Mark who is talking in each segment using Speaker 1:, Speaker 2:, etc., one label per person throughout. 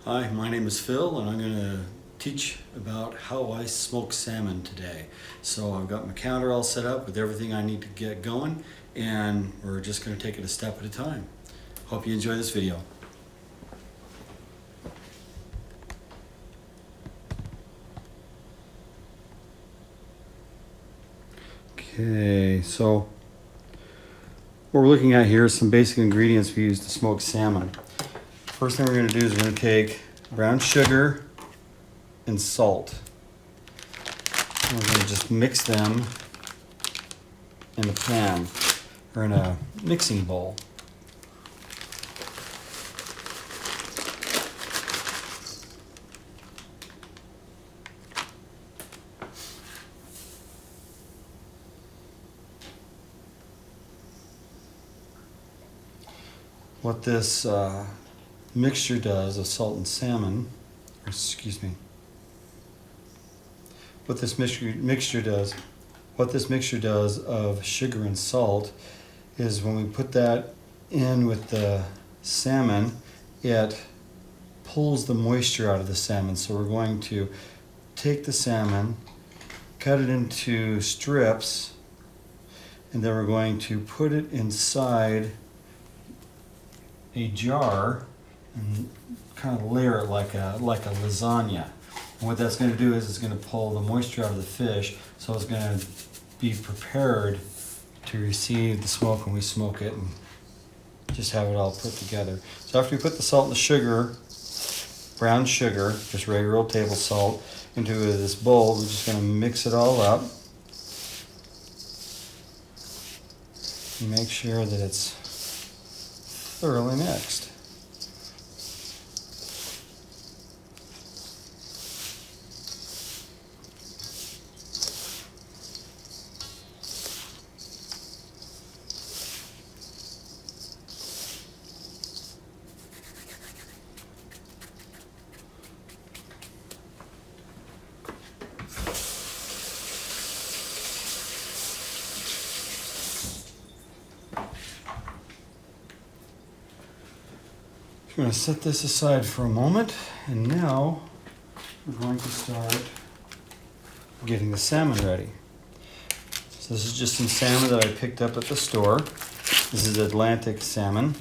Speaker 1: Hi, my name is Phil and I'm going to teach about how I smoke salmon today. So I've got my counter all set up with everything I need to get going, and we're just going to take it a step at a time. Hope you enjoy this video. Okay, so what we're looking at here is some basic ingredients we use to smoke salmon. First thing we're going to do is we're going to take brown sugar and salt. And we're going to just mix them in a pan or in a mixing bowl. What this mixture does of salt and salmon, or excuse me, what this mixture does of sugar and salt is when we put that in with the salmon, it pulls the moisture out of the salmon. So we're going to take the salmon, cut it into strips, and then we're going to put it inside a jar and kind of layer it like a lasagna. And what that's going to do is it's going to pull the moisture out of the fish, so it's going to be prepared to receive the smoke when we smoke it and just have it all put together. So after we put the salt and the sugar, brown sugar, just regular old table salt, into this bowl, we're just going to mix it all up and make sure that it's thoroughly mixed. I'm going to set this aside for a moment, and now we're going to start getting the salmon ready. So this is just some salmon that I picked up at the store. This is Atlantic salmon.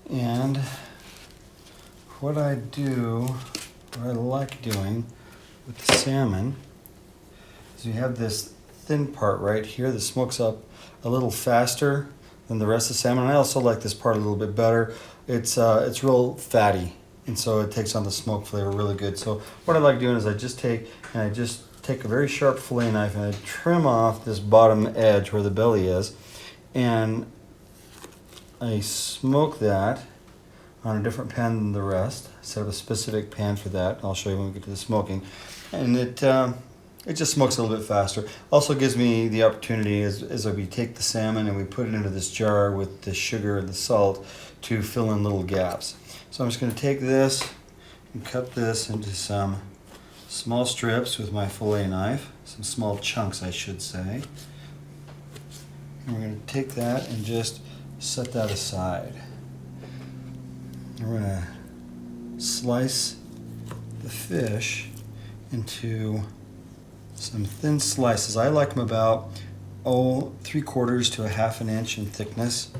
Speaker 1: And what I like doing with the salmon is we have this thin part right here that smokes up a little faster than the rest of the salmon. I also like this part a little bit better. It's real fatty, and so it takes on the smoke flavor really good. So what I like doing is I just take a very sharp fillet knife and I trim off this bottom edge where the belly is, and I smoke that on a different pan than the rest. Set up a specific pan for that. I'll show you when we get to the smoking, and it just smokes a little bit faster. Also gives me the opportunity as we take the salmon and we put it into this jar with the sugar and the salt to fill in little gaps. So I'm just going to take this and cut this into some small strips with my fillet knife, some small chunks I should say. And we're going to take that and just set that aside. And we're going to slice the fish into some thin slices. I like them about 3/4 to 1/2 inch in thickness.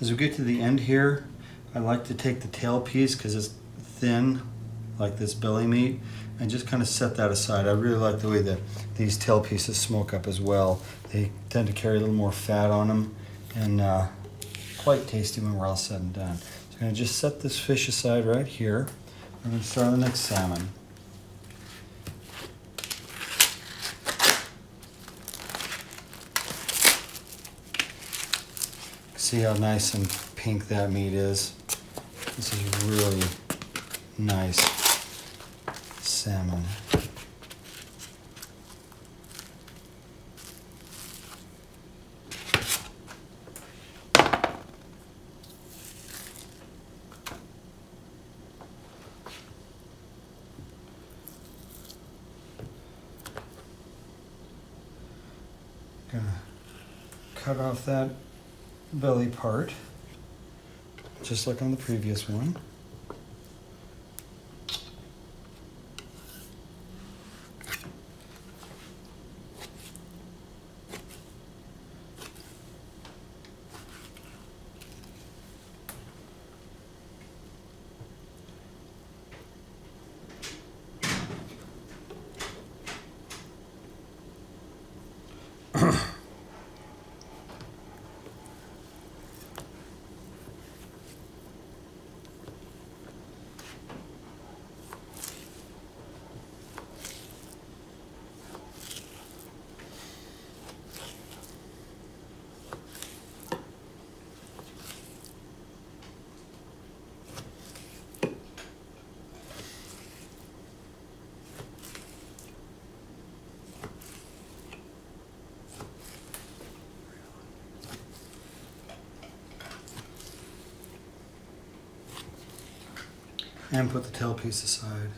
Speaker 1: As we get to the end here, I like to take the tail piece because it's thin, like this belly meat, and just kind of set that aside. I really like the way that these tail pieces smoke up as well. They tend to carry a little more fat on them, and quite tasty when we're all said and done. So I'm going to just set this fish aside right here. I'm going to start on the next salmon. See how nice and pink that meat is? This is really nice salmon. Gonna cut off that belly part, just like on the previous one. And put the tail piece aside.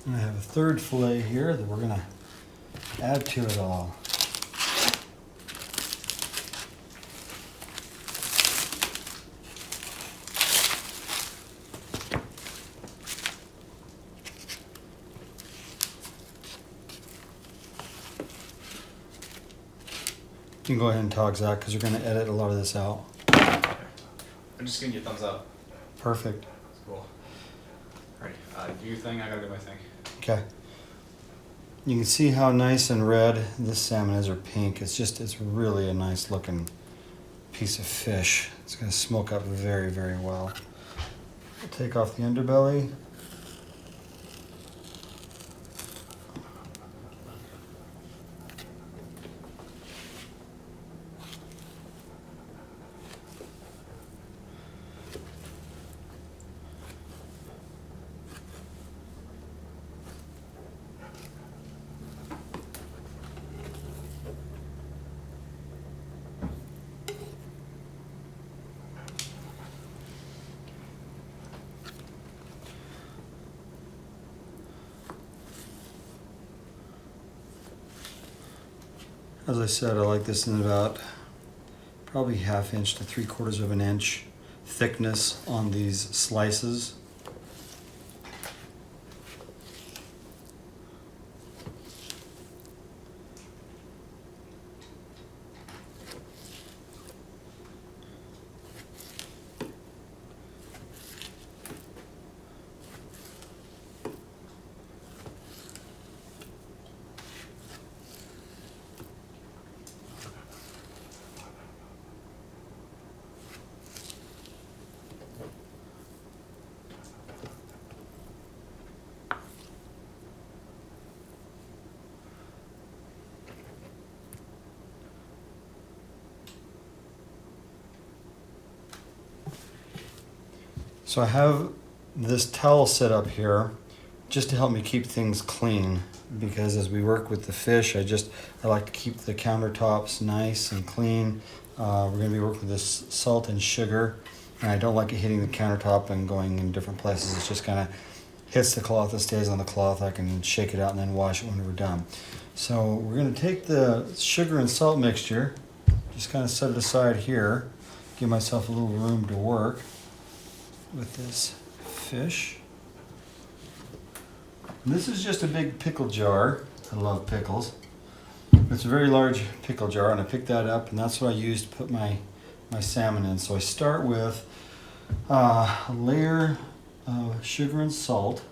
Speaker 1: And I have a third fillet here that we're gonna add to it all. You can go ahead and talk, Zach, because you're going to edit a lot of this out.
Speaker 2: Okay. I'm just giving you a thumbs up.
Speaker 1: Perfect.
Speaker 2: That's cool. Alright, do your thing, I gotta do my thing.
Speaker 1: Okay. You can see how nice and red this salmon is, or pink. It's really a nice looking piece of fish. It's going to smoke up very, very well. Take off the underbelly. As I said, I like this in about probably 1/2 inch to 3/4 of an inch thickness on these slices. So I have this towel set up here just to help me keep things clean, because as we work with the fish, I like to keep the countertops nice and clean. We're going to be working with this salt and sugar, and I don't like it hitting the countertop and going in different places. It just kind of hits the cloth and stays on the cloth. I can shake it out and then wash it when we're done. So we're going to take the sugar and salt mixture, just kind of set it aside here, give myself a little room to work with this fish. And this is just a big pickle jar. I love pickles. It's a very large pickle jar, and I picked that up, and that's what I used to put my salmon in. So I start with a layer of sugar and salt.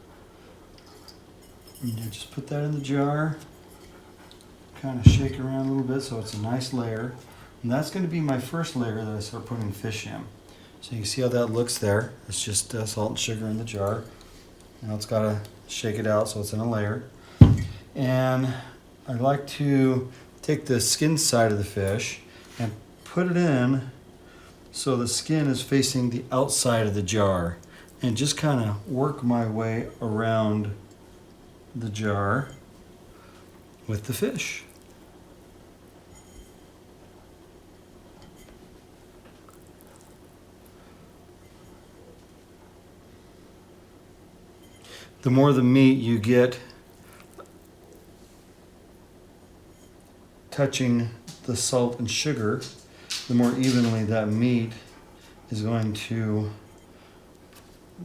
Speaker 1: And you just put that in the jar, kind of shake it around a little bit so it's a nice layer. And that's going to be my first layer that I start putting fish in. So you can see how that looks there. It's just salt and sugar in the jar. Now it's got to shake it out so it's in a layer. And I like to take the skin side of the fish and put it in so the skin is facing the outside of the jar, and just kind of work my way around the jar with the fish. The more the meat you get touching the salt and sugar, the more evenly that meat is going to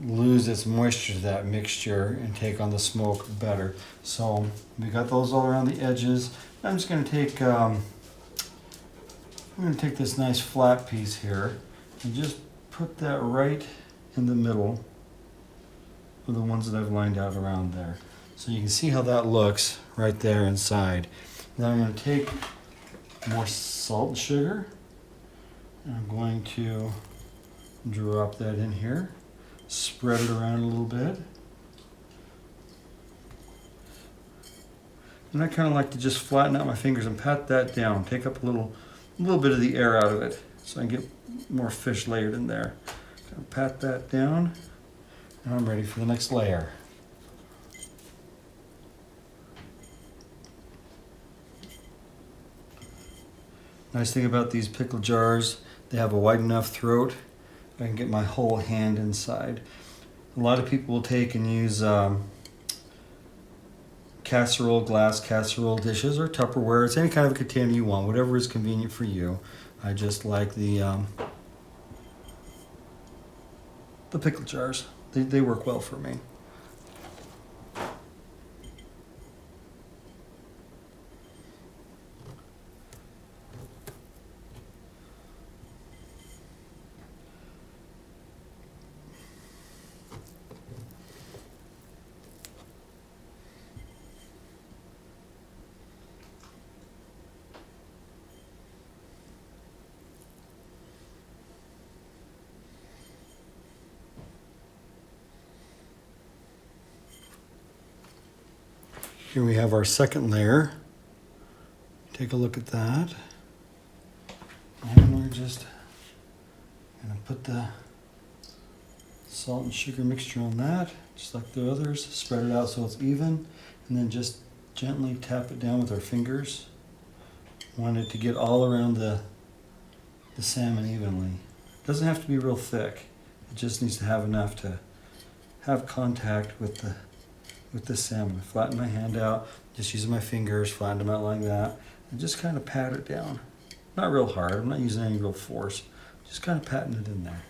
Speaker 1: lose its moisture to that mixture and take on the smoke better. So we got those all around the edges. I'm just going to take this nice flat piece here and just put that right in the middle of the ones that I've lined out around there. So you can see how that looks right there inside. Then I'm going to take more salt and sugar, and I'm going to drop that in here, spread it around a little bit. And I kind of like to just flatten out my fingers and pat that down, take up a little bit of the air out of it so I can get more fish layered in there. Kind of pat that down, and I'm ready for the next layer. Nice thing about these pickle jars, they have a wide enough throat. I can get my whole hand inside. A lot of people will take and use glass casserole dishes or Tupperware. It's any kind of a container you want, whatever is convenient for you. I just like the pickle jars. They work well for me. Here we have our second layer. Take a look at that. And we're just going to put the salt and sugar mixture on that, just like the others. Spread it out so it's even, and then just gently tap it down with our fingers. Want it to get all around the salmon evenly. It doesn't have to be real thick. It just needs to have enough to have contact with the salmon. Flatten my hand out, just using my fingers, flatten them out like that, and just kind of pat it down. Not real hard, I'm not using any real force, just kind of patting it in there.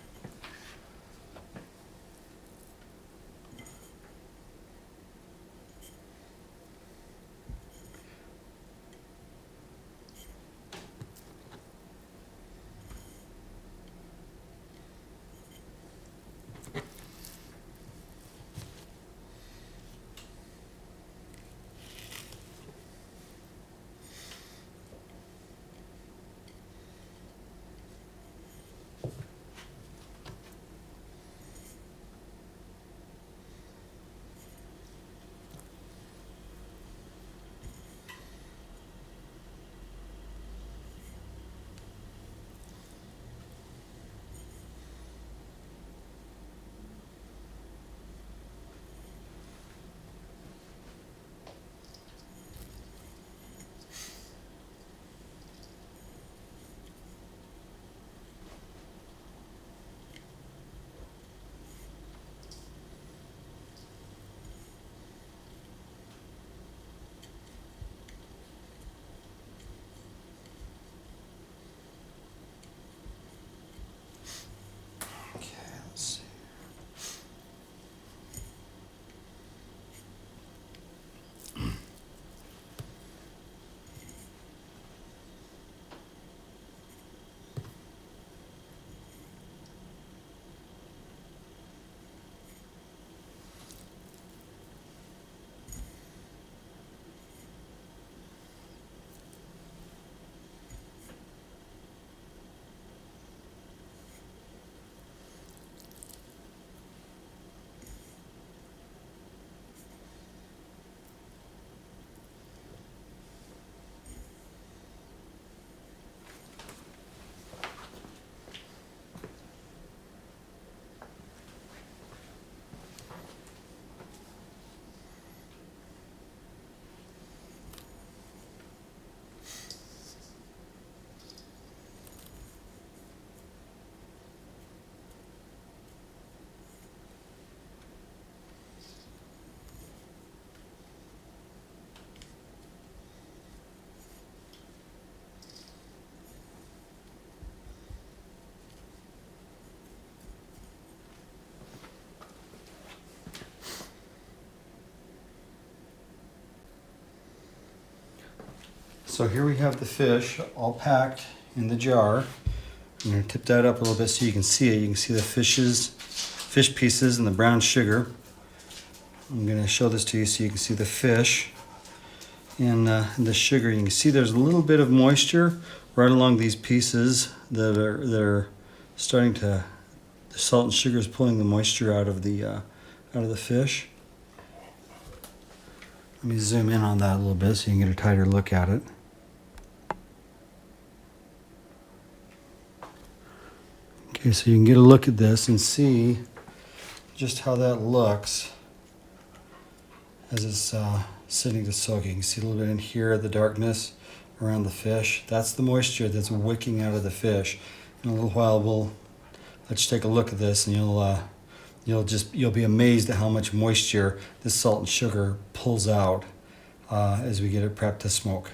Speaker 1: So here we have the fish all packed in the jar. I'm going to tip that up a little bit so you can see it. You can see the fish pieces and the brown sugar. I'm going to show this to you so you can see the fish and the sugar. You can see there's a little bit of moisture right along these pieces that are starting to. The salt and sugar is pulling the moisture out of the fish. Let me zoom in on that a little bit so you can get a tighter look at it. Okay, so you can get a look at this and see just how that looks as it's sitting to soak. You can see a little bit in here, the darkness around the fish. That's the moisture that's wicking out of the fish. In a little while, let's take a look at this, and you'll be amazed at how much moisture this salt and sugar pulls out as we get it prepped to smoke.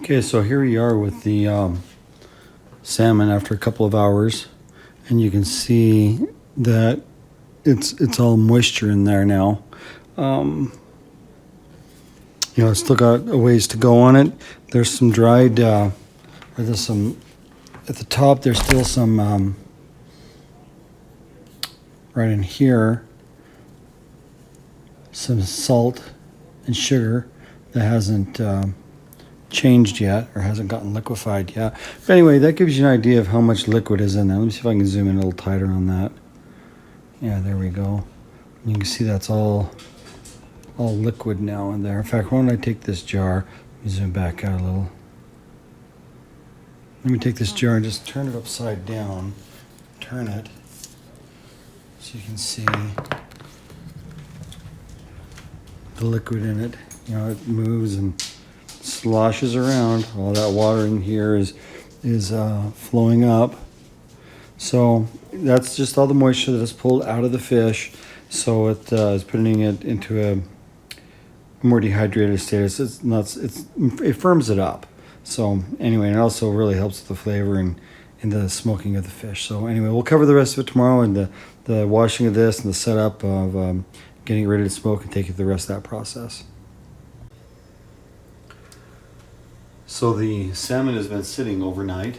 Speaker 1: Okay, so here we are with the salmon after a couple of hours, and you can see that it's all moisture in there now. It's still got a ways to go on it. There's some dried, or there's some at the top. There's still some right in here, some salt and sugar that hasn't changed yet or hasn't gotten liquefied yet. But anyway, that gives you an idea of how much liquid is in there. Let me see if I can zoom in a little tighter on that. Yeah, there we go. You can see that's all liquid now in there. In fact, why don't I take this jar, let me zoom back out a little. Let me take this jar and just turn it upside down. Turn it so you can see the liquid in it. It moves and sloshes around. All that water in here is flowing up. So that's just all the moisture that is pulled out of the fish. So it is putting it into a more dehydrated status. It firms it up. So anyway, it also really helps with the flavor and the smoking of the fish. So anyway, we'll cover the rest of it tomorrow, and the washing of this and the setup of getting it ready to smoke and take you through the rest of that process. So the salmon has been sitting overnight.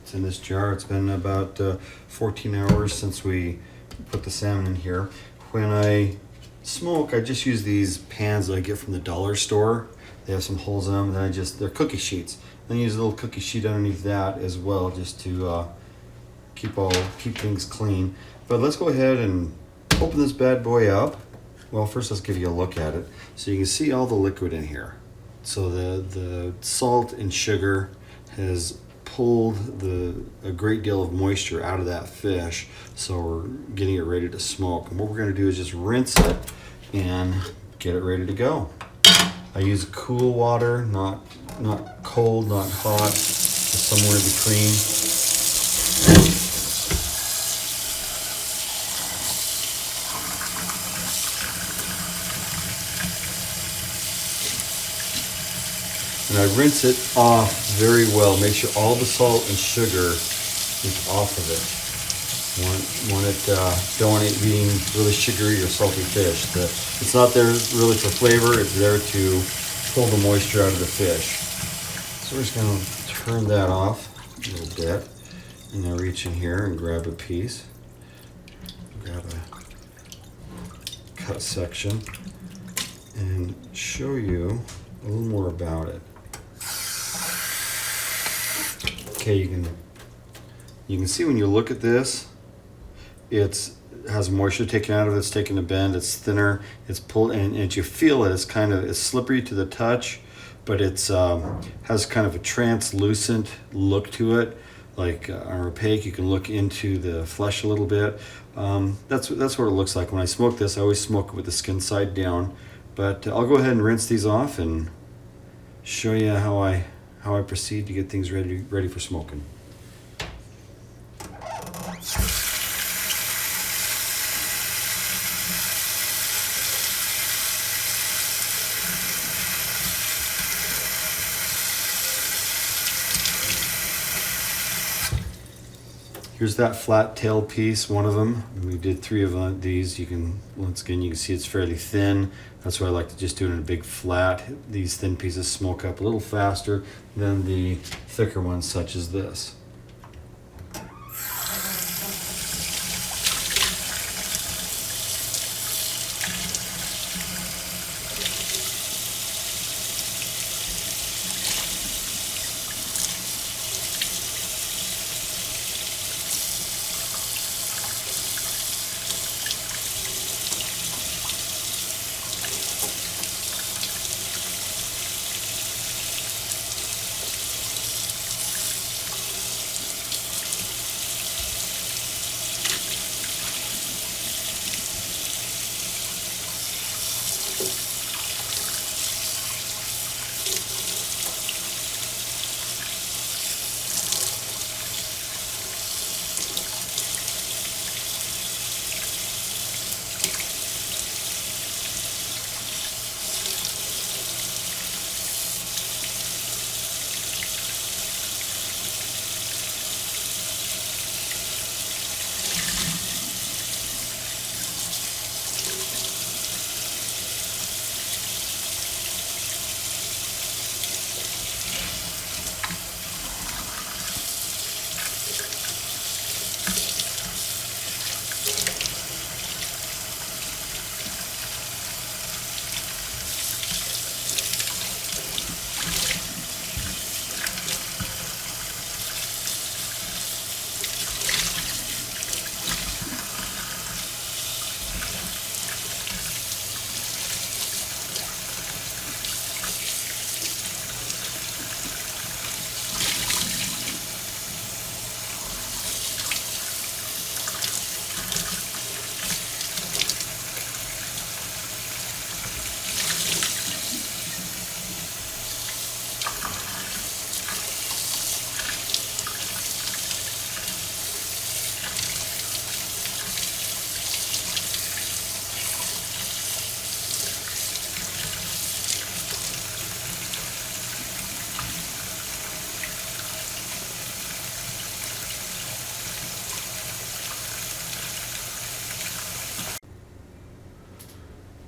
Speaker 1: It's in this jar. It's been about 14 hours since we put the salmon in here. When I smoke, I just use these pans that I get from the dollar store. They have some holes in them, and they're cookie sheets. Then I use a little cookie sheet underneath that as well, just to keep things clean. But let's go ahead and open this bad boy up. Well, first let's give you a look at it so you can see all the liquid in here. So the salt and sugar has pulled a great deal of moisture out of that fish, so we're getting it ready to smoke. And what we're going to do is just rinse it and get it ready to go. I use cool water, not cold, not hot, just somewhere in between. And I rinse it off very well. Make sure all the salt and sugar is off of it. Don't want it being really sugary or salty fish. It's not there really for flavor. It's there to pull the moisture out of the fish. So we're just going to turn that off a little bit. And then reach in here and grab a piece. Grab a cut section and show you a little more about it. Okay, you can see when you look at this, it has moisture taken out of it. It's taken a bend. It's thinner. It's pulled, and you feel it. It's slippery to the touch, but it's has kind of a translucent look to it, like opaque. You can look into the flesh a little bit. That's what it looks like when I smoke this. I always smoke it with the skin side down, but I'll go ahead and rinse these off and show you how I proceed to get things ready for smoking. Here's that flat tail piece, one of them. We did 3 of these. You can, once again, you can see it's fairly thin. That's why I like to just do it in a big flat. These thin pieces smoke up a little faster than the thicker ones such as this.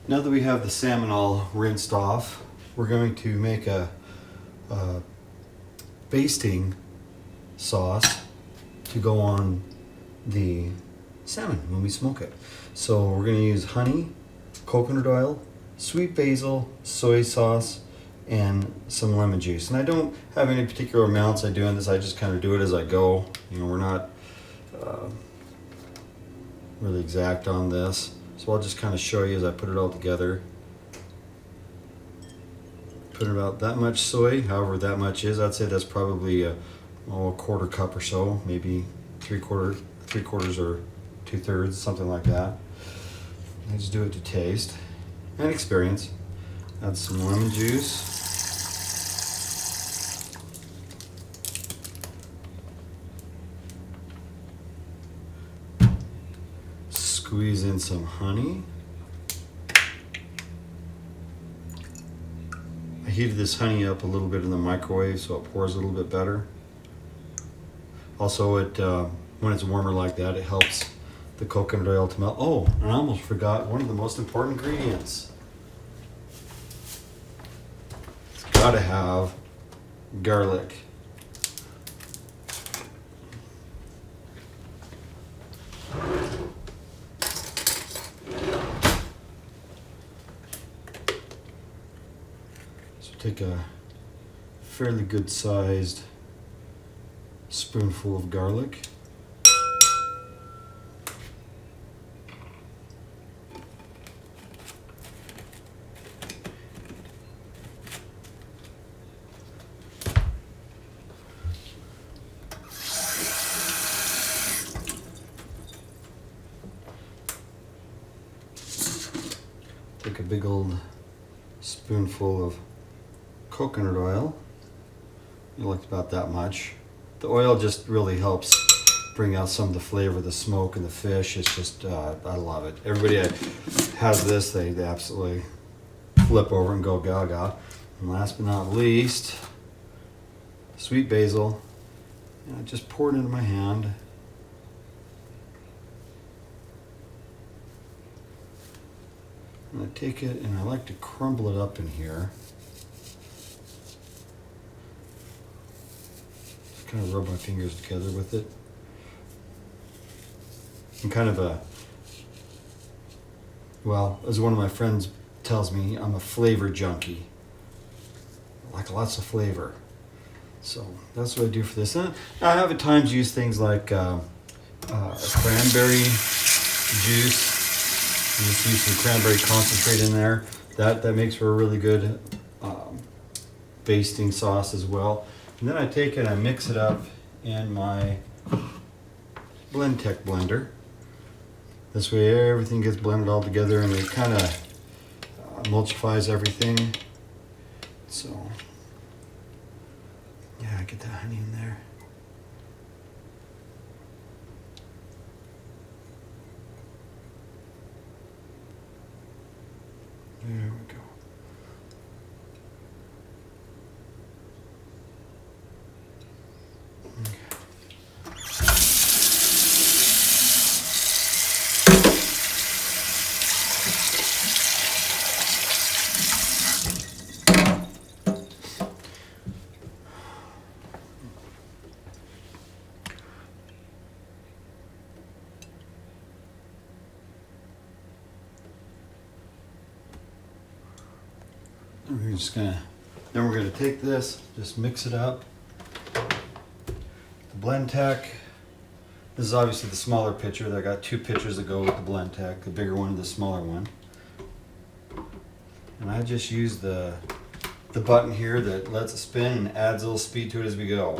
Speaker 1: Now that we have the salmon all rinsed off, we're going to make a basting sauce to go on the salmon when we smoke it. So we're going to use honey, coconut oil, sweet basil, soy sauce, and some lemon juice. And I don't have any particular amounts I do in this. I just kind of do it as I go. You know, we're not really exact on this. So I'll just kind of show you as I put it all together. Put about that much soy, however that much is. I'd say that's probably a quarter cup or so, maybe three quarters or 2/3, something like that. I just do it to taste and experience. Add some lemon juice. Squeeze in some honey. I heated this honey up a little bit in the microwave so it pours a little bit better. Also, when it's warmer like that, it helps the coconut oil to melt. Oh, and I almost forgot one of the most important ingredients. It's got to have garlic. Take a fairly good sized spoonful of garlic. Take a big old spoonful of coconut oil. You like about that much. The oil just really helps bring out some of the flavor, the smoke, and the fish. It's just, I love it. Everybody that has this, they absolutely flip over and go gaga. And last but not least, sweet basil. And I just pour it into my hand. And I take it and I like to crumble it up in here. Just kind of rub my fingers together with it. I'm kind of well, as one of my friends tells me, I'm a flavor junkie. I like lots of flavor. So that's what I do for this. And I have at times used things like cranberry juice. You just use some cranberry concentrate in there. That makes for a really good basting sauce as well. And then I take it and I mix it up in my Blendtec blender. This way everything gets blended all together and it kind of emulsifies everything. So yeah, get that honey in there. There we go. Okay. We're just gonna, then we're gonna take this, just mix it up. The Blendtec, this is obviously the smaller pitcher. I got 2 pitchers that go with the Blendtec, the bigger one and the smaller one. And I just use the button here that lets it spin and adds a little speed to it as we go.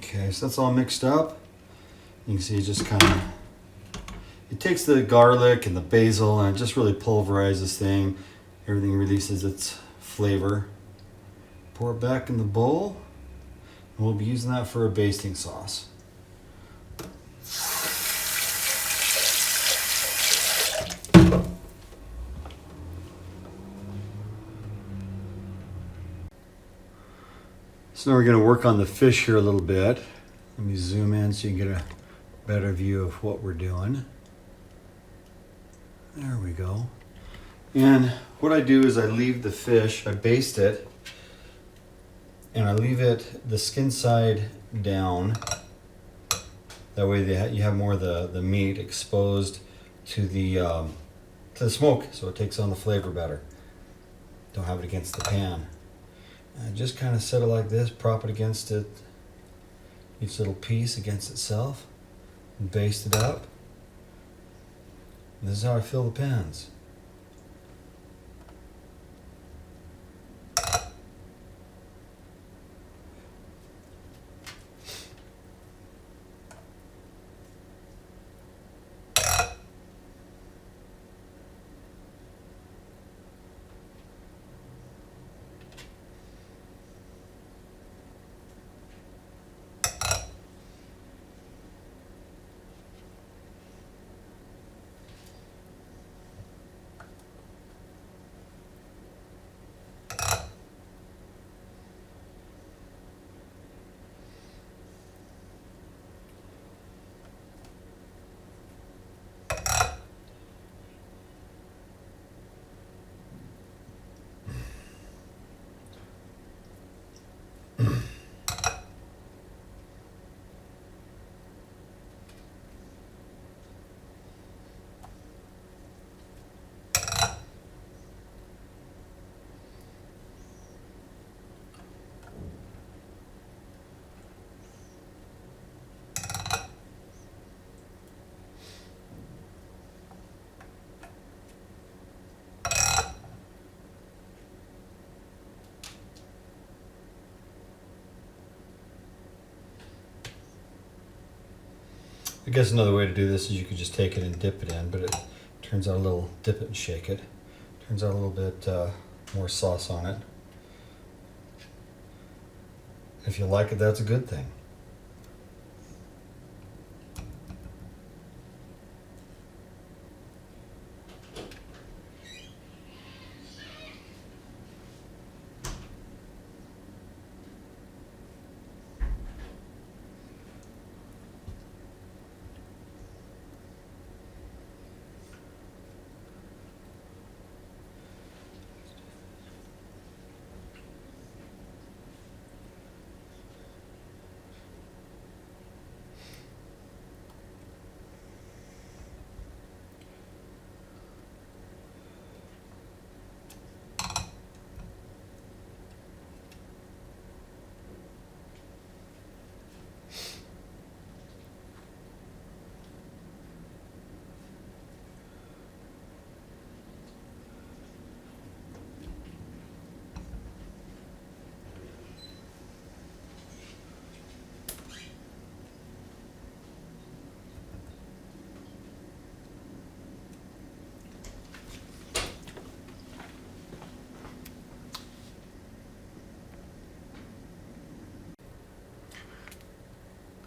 Speaker 1: Okay, so that's all mixed up. You can see it just kind of, it takes the garlic and the basil and it just really pulverizes thing. Everything releases its flavor. Pour it back in the bowl. And we'll be using that for a basting sauce. So now we're going to work on the fish here a little bit. Let me zoom in so you can get a better view of what we're doing. There we go. And what I do is I leave the fish, I baste it, and I leave it the skin side down. That way you have more of the meat exposed to the smoke, so it takes on the flavor better. Don't have it against the pan. And just kind of set it like this, prop it against it, each little piece against itself, and baste it up. And this is how I fill the pans. I guess another way to do this is you could just take it and dip it in, but it turns out a little, dip it and shake it. Turns out a little bit more sauce on it. If you like it, that's a good thing.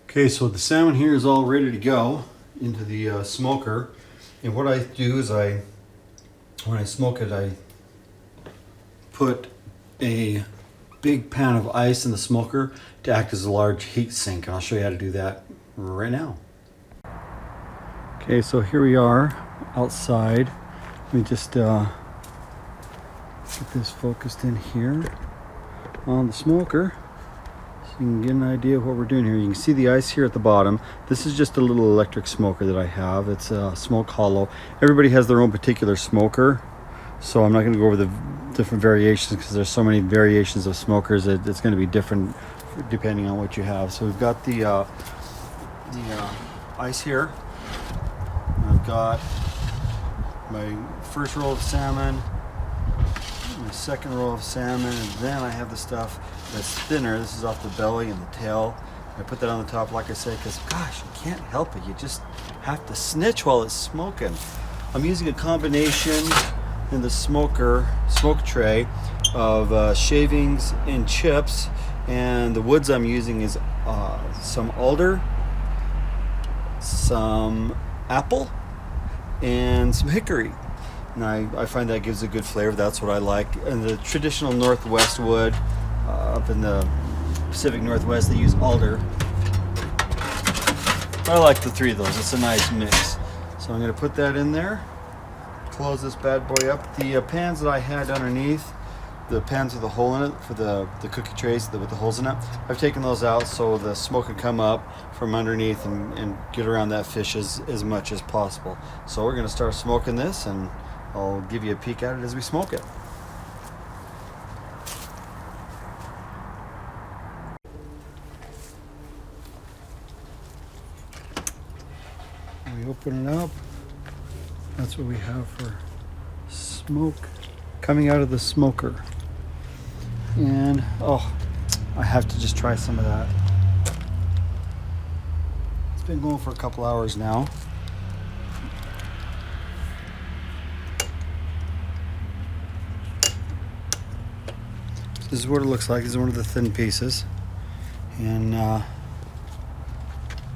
Speaker 1: Okay, so the salmon here is all ready to go into the smoker. And what I do is when I smoke it, I put a big pan of ice in the smoker to act as a large heat sink. And I'll show you how to do that right now. Okay, so here we are outside. Let me just get this focused in here on the smoker. So you can get an idea of what we're doing here. You can see the ice here at the bottom. This is just a little electric smoker that I have. It's a Smoke Hollow. Everybody has their own particular smoker, so I'm not going to go over the different variations because there's so many variations of smokers that it's going to be different depending on what you have. So we've got the ice here. I've got my first roll of salmon, my second roll of salmon, and then I have the stuff that's thinner. This is off the belly and the tail. I put that on the top, like I said, because gosh, you can't help it. You just have to snitch while it's smoking. I'm using a combination in the smoke tray of shavings and chips, and the woods I'm using is some alder, some apple, and some hickory. And I find that gives a good flavor. That's what I like. And the traditional Northwest wood, up in the Pacific Northwest, they use alder. I like the three of those. It's a nice mix. So I'm going to put that in there. Close this bad boy up. The pans that I had underneath, the pans with a hole in it for the cookie trays with the holes in it, I've taken those out so the smoke can come up from underneath and get around that fish as much as possible. So we're going to start smoking this, and I'll give you a peek at it as we smoke it. We open it up. That's what we have for smoke coming out of the smoker. And oh, I have to just try some of that. It's been going for a couple hours now. This is what it looks like. This is one of the thin pieces. And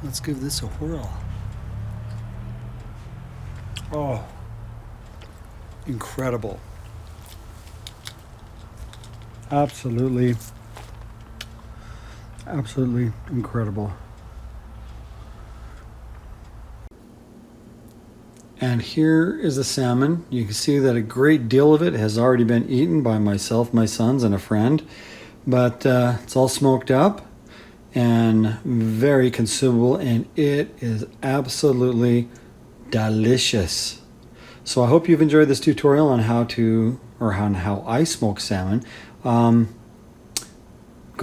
Speaker 1: let's give this a whirl. Oh, incredible. Absolutely incredible. And here is the salmon. You can see that a great deal of it has already been eaten by myself, my sons, and a friend. But it's all smoked up and very consumable, and it is absolutely delicious. So I hope you've enjoyed this tutorial on how I smoke salmon. Go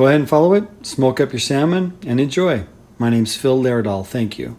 Speaker 1: ahead and follow it, smoke up your salmon, and enjoy. My name's Phil Laerdal. Thank you.